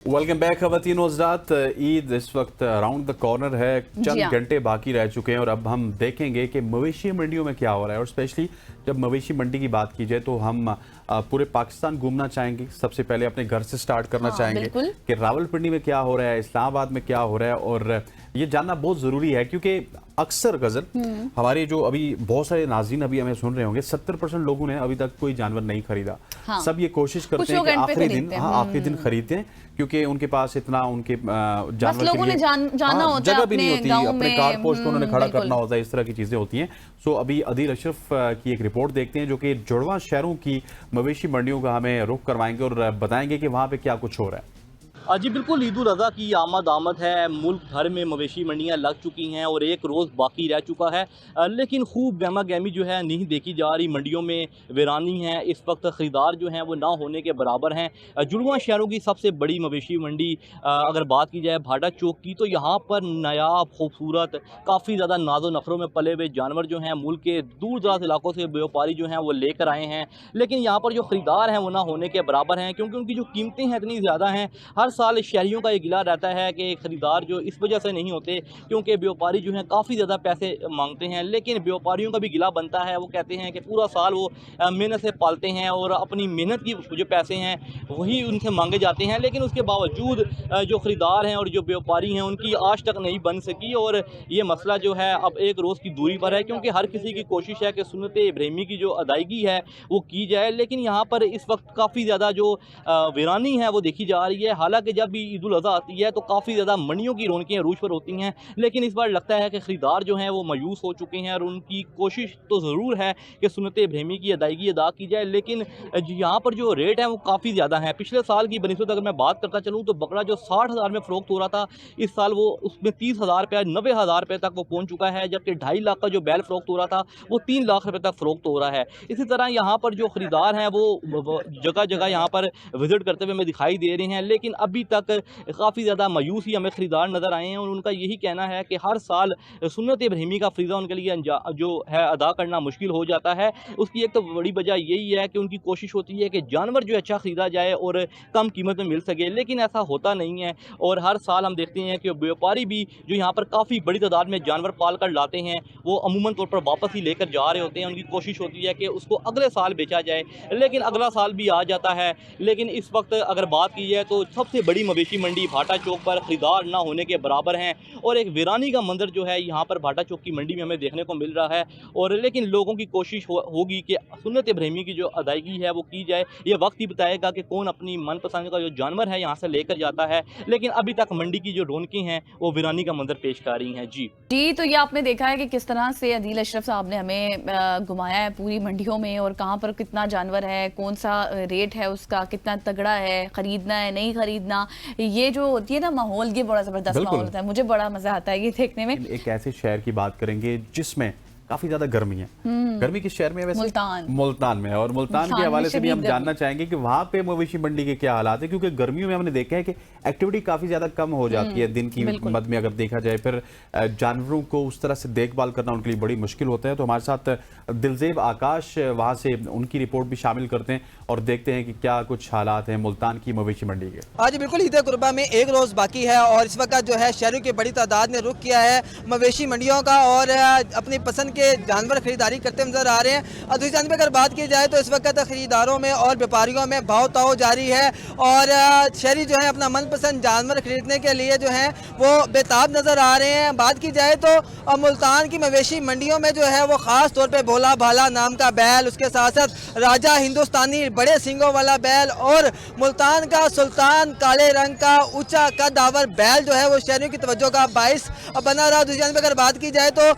Welcome back खवातीन हज़रात। ईद इस वक्त अराउंड द कॉर्नर है, चंद घंटे बाकी रह चुके हैं और अब हम देखेंगे कि मवेशी मंडियों में क्या हो रहा है। और स्पेशली जब मवेशी मंडी की बात की जाए तो हम पूरे पाकिस्तान घूमना चाहेंगे। सबसे पहले अपने घर से स्टार्ट करना चाहेंगे कि रावलपिंडी में क्या हो रहा है, इस्लामाबाद में क्या हो रहा है। और ये जानना बहुत ज़रूरी है क्योंकि अक्सर गज़ल हमारे जो अभी बहुत सारे नाज़रीन अभी हमें सुन रहे होंगे, 70% लोगों ने अभी तक कोई जानवर नहीं खरीदा। सब ये कोशिश करते हैं कि आखिरी दिन खरीदते हैं क्योंकि उनके पास इतना उनके जानवर के लिए जगह भी नहीं होती, अपने कार पोस्ट को उन्होंने खड़ा करना होता है, इस तरह की चीजें होती हैं। सो अभी अदील अशरफ की एक रिपोर्ट देखते हैं जो कि जुड़वा शहरों की मवेशी मंडियों का हमें रुख करवाएंगे और बताएंगे कि वहाँ पे क्या कुछ हो रहा है। जी बिल्कुल, ईद उल अज़हा की आमद है। मुल्क भर में मवेशी मंडियाँ लग चुकी हैं और एक रोज़ बाकी रह चुका है, लेकिन खूब गहमा गहमी जो है नहीं देखी जा रही। मंडियों में वीरानी है, इस वक्त ख़रीदार जो हैं वो ना होने के बराबर हैं। जुड़वा शहरों की सबसे बड़ी मवेशी मंडी अगर बात की जाए भाटा चौक की, तो यहाँ पर नायाब खूबसूरत काफ़ी ज़्यादा नाजो नखरों में पले हुए जानवर जो हैं मुल्क के दूर दराज इलाकों से व्यापारी जो हैं वो लेकर आए हैं। लेकिन यहाँ पर जो ख़रीदार हैं वो ना होने के बराबर हैं क्योंकि उनकी जो कीमतें हैं इतनी ज़्यादा हैं। हर साल शहरियों का ये गिला रहता है कि ख़रीदार जो इस वजह से नहीं होते क्योंकि व्यापारी जो हैं काफ़ी ज़्यादा पैसे मांगते हैं। लेकिन व्यापारियों का भी गिला बनता है, वो कहते हैं कि पूरा साल वो मेहनत से पालते हैं और अपनी मेहनत की जो पैसे हैं वही उनसे मांगे जाते हैं। लेकिन उसके बावजूद जो ख़रीदार हैं और जो व्यापारी हैं उनकी आज तक नहीं बन सकी और ये मसला जो है अब एक रोज़ की दूरी पर है क्योंकि हर किसी की कोशिश है कि सुन्नत इब्राहिमी की जो अदायगी है वो की जाए। लेकिन यहाँ पर इस वक्त काफ़ी ज़्यादा जो वीरानी है वो देखी जा रही है। हालांकि जब भी ईद उल अज़हा आती है तो काफ़ी ज़्यादा मंडियों की रौनकें रूज पर होती हैं, लेकिन इस बार लगता है कि ख़रीदार जो हैं वो मायूस हो चुके हैं और उनकी कोशिश तो ज़रूर है कि सुन्नत इब्राहिमी की अदायगी अदा की जाए। लेकिन यहाँ पर जो रेट है वो काफ़ी ज़्यादा है। पिछले साल की बनिस्बत अगर मैं बात करता चलूँ तो बकरा जो 60,000 में फ़रोख्त हो रहा था, इस साल वो उसमें 30,000 रुपये 90,000 रुपये तक वो पहुँच चुका है, जबकि 2.5 लाख का जो बैल फ़रोख्त हो रहा था वो 3 लाख रुपये तक फ़रोख्त हो रहा है। इसी तरह यहाँ पर जो ख़रीदार हैं वो जगह जगह यहाँ पर विज़िट करते हुए हमें दिखाई दे रहे हैं, लेकिन अभी तक काफ़ी ज़्यादा मायूस ही हमें ख़रीदार नज़र आए हैं। और उनका यही कहना है कि हर साल सुन्नत इब्राहिमी का फ़रीज़ा उनके लिए जो है अदा करना मुश्किल हो जाता है। उसकी एक तो बड़ी वजह यही है कि उनकी कोशिश होती है कि जानवर जो अच्छा ख़रीदा जाए और कम कीमत में मिल सके, लेकिन ऐसा होता नहीं है। और हर साल हम देखते हैं कि व्यापारी भी जो यहाँ पर काफ़ी बड़ी तादाद में जानवर पाल कर लाते हैं वो अमूमन तौर पर वापस ही लेकर जा रहे होते हैं। उनकी कोशिश होती है कि उसको अगले साल बेचा जाए, लेकिन अगला साल भी आ जाता है। लेकिन इस वक्त अगर बात की जाए तो सबसे बड़ी मवेशी मंडी भाटा चौक पर ख़रीदार ना होने के बराबर हैं और एक वीरानी का मंजर जो है यहाँ पर भाटा चौक की मंडी में हमें देखने को मिल रहा है। और लेकिन लोगों की कोशिश होगी कि सुन्नत इब्राहिमी की जो अदायगी है वो की जाए। ये वक्त ही बताएगा कि कौन अपनी मनपसंद का जो जानवर है यहाँ से लेकर जाता है, लेकिन अभी तक मंडी की जो रौनकें हैं वो वीरानी का मंजर पेश कर रही हैं। जी, तो ये आपने देखा है कि किस तरह से अदील अशरफ साहब ने हमें घुमाया है पूरी मंडियों में और कहाँ पर कितना जानवर है, कौन सा रेट है उसका, कितना तगड़ा है, खरीदना है नहीं खरीदना। ये जो होती है ना माहौल, ये बड़ा जबरदस्त माहौल होता है, मुझे बड़ा मजा आता है ये देखने में। एक ऐसे शहर की बात करेंगे जिसमें काफी ज्यादा गर्मी है। गर्मी किस शहर में है वैसे? मुल्तान में है। और मुल्तान के हवाले से भी हम जानना चाहेंगे कि वहां पे मवेशी मंडी के क्या हालात है, क्योंकि गर्मियों में हमने देखा है कि एक्टिविटी काफी ज्यादा कम हो जाती है दिन की मद में अगर देखा जाए। फिर जानवरों को उस तरह से देखभाल करना उनके लिए बड़ी मुश्किल होता है। तो हमारे साथ दिलजेब आकाश वहां से उनकी रिपोर्ट भी शामिल करते हैं और देखते हैं कि क्या कुछ हालात हैं मुल्तान की मवेशी मंडी के। आज बिल्कुल ईद कुर्बा में एक रोज बाकी है और इस वक्त जो है शहरों की बड़ी तादाद ने रुख किया है मवेशी मंडियों का और अपनी पसंद के जानवर खरीदारी करते नजर आ रहे हैं। और दूसरी जानवर अगर बात की जाए तो इस वक्त खरीदारों में और व्यापारियों में भाव ताव जारी है और शहरी जो है अपना मनपसंद जानवर खरीदने के लिए जो है वो बेताब नजर आ रहे हैं। बात की जाए तो मुल्तान की मवेशी मंडियों में जो है वो खास तौर पर भोला भाला नाम का बैल, उसके साथ साथ राजा हिंदुस्तानी बड़े सींगों वाला बैल और मुल्तान का सुल्तान काले रंग का ऊंचा कदावर बैल जो है वो शहरियों की तवज्जो का बाइस बना रहा। दूसरी जानब अगर बात की जाए तो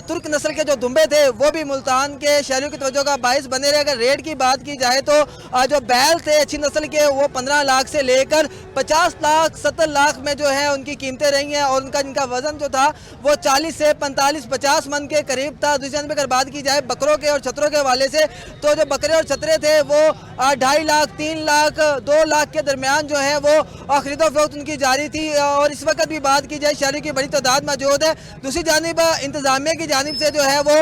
तुर्क नस्ल के जो दुम्बे थे वो भी मुल्तान के शहरियों की तवज्जो का बाइस बने रहे। अगर रेट की बात की जाए तो जो बैल थे अच्छी नस्ल के वो 15 लाख से लेकर 50 लाख 70 लाख में जो है उनकी कीमतें रही हैं और इनका वजन जो था वो 40 से 45-50 मन के करीब था। दूसरी जानब अगर बात की जाए बकरों के और छतरों के हवाले से तो जो बकरे और छतरे थे वो 2.5 लाख 3 लाख 2 लाख के दरमियान जो है वो खरीदो फरोख्त उनकी जारी थी। और इस वक्त भी बात की जाए शहरी की बड़ी तादाद मौजूद है। दूसरी जानिब इंतजामिया की जानिब से जो है वो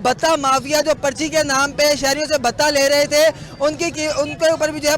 भत्ता माफिया जो पर्ची के नाम पे शहरियों से भत्ता ले रहे थे उनके ऊपर भी जो है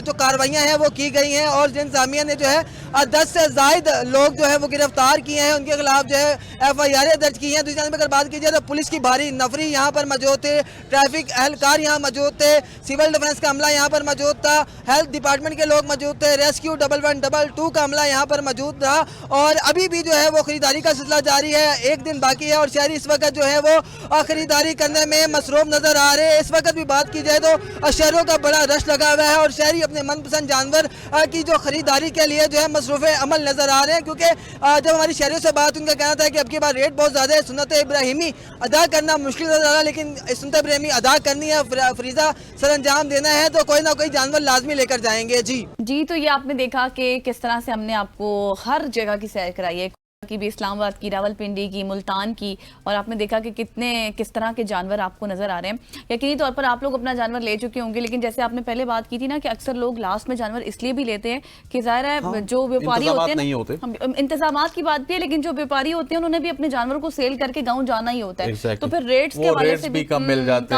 जो कार्रवाइयाँ हैं वो की गई हैं और इंतजामिया ने जो है 10 से ज़ायद लोग जो है वो गिरफ्तार किए हैं, उनके खिलाफ जो है FIR दर्ज की हैं। दूसरी जानब अगर बात की जाए तो पुलिस की भारी नफरी यहाँ पर मौजूद थे, ट्रैफिक एहलकार यहाँ मौजूद थे, सिविल डिफेंस का अमला यहाँ पर मौजूद था, हेल्थ डिपार्टमेंट के लोग मौजूद थे, रेस्क्यू 1112 का अमला यहाँ पर मौजूद था और अभी भी जो है वो खरीदारी का सिलसिला जारी है। एक दिन बाकी है और शहरी इस वक्त जो है वो खरीदारी करने में मसरूफ नजर आ रहे हैं। इस वक्त भी बात की जाए तो शहरों का बड़ा रश लगा हुआ है और शहरी अपने मनपसंद जानवर की जो खरीदारी के लिए जो है मसरूफ अमल नजर आ रहे हैं, क्योंकि जब हमारी शहरियों से बात उनका कहना था कि अब की बार रेट बहुत ज़्यादा है, सुन्नत इब्राहिमी अदा करना मुश्किल नजर आ रहा है, लेकिन सुन्नत इब्राहिमी अदा करनी है, फरीजा सरअंजाम देना है तो कोई ना कोई जानवर लाजमी लेकर जाएंगे। जी तो ये आपने देखा कि किस तरह से हमने आपको हर जगह की सैर कराई है, की भी, इस्लामाबाद की, रावलपिंडी की, मुल्तान की, और आपने देखा कि किस तरह के जानवर आपको नजर आ रहे हैं। यकीनी तौर पर आप लोग अपना जानवर ले चुके होंगे, लेकिन जैसे आपने पहले बात की थी ना कि अक्सर लोग लास्ट में जानवर इसलिए भी लेते हैं कि जाहिर है जो व्यापारी होते हैं, इंतजामात की बात भी है, लेकिन जो व्यापारी होते हैं उन्होंने भी अपने जानवर को सेल करके गाँव जाना ही होता है, तो फिर रेट्स के हवाले से भी कम मिल जाते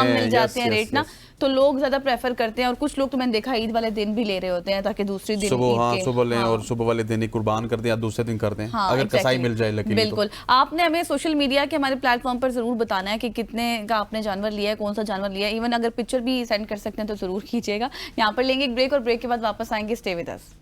हैं रेट ना, तो लोग ज्यादा प्रेफर करते हैं। और कुछ लोग तो मैंने देखा ईद वाले दिन भी ले रहे होते हैं ताकि दूसरी दिन सुबह लें और सुबह वाले दिन ही कुर्बान कर दें या दूसरे दिन कर दें, अगर कसाई मिल जाए। बिल्कुल, आपने हमें सोशल मीडिया के हमारे प्लेटफॉर्म पर जरूर बताना है कि कितने का आपने जानवर लिया है, कौन सा जानवर लिया है, इवन अगर पिक्चर भी सेंड कर सकते हैं तो जरूर कीजिएगा। यहाँ पर लेंगे एक ब्रेक और ब्रेक के बाद वापस आएंगे। Stay with us.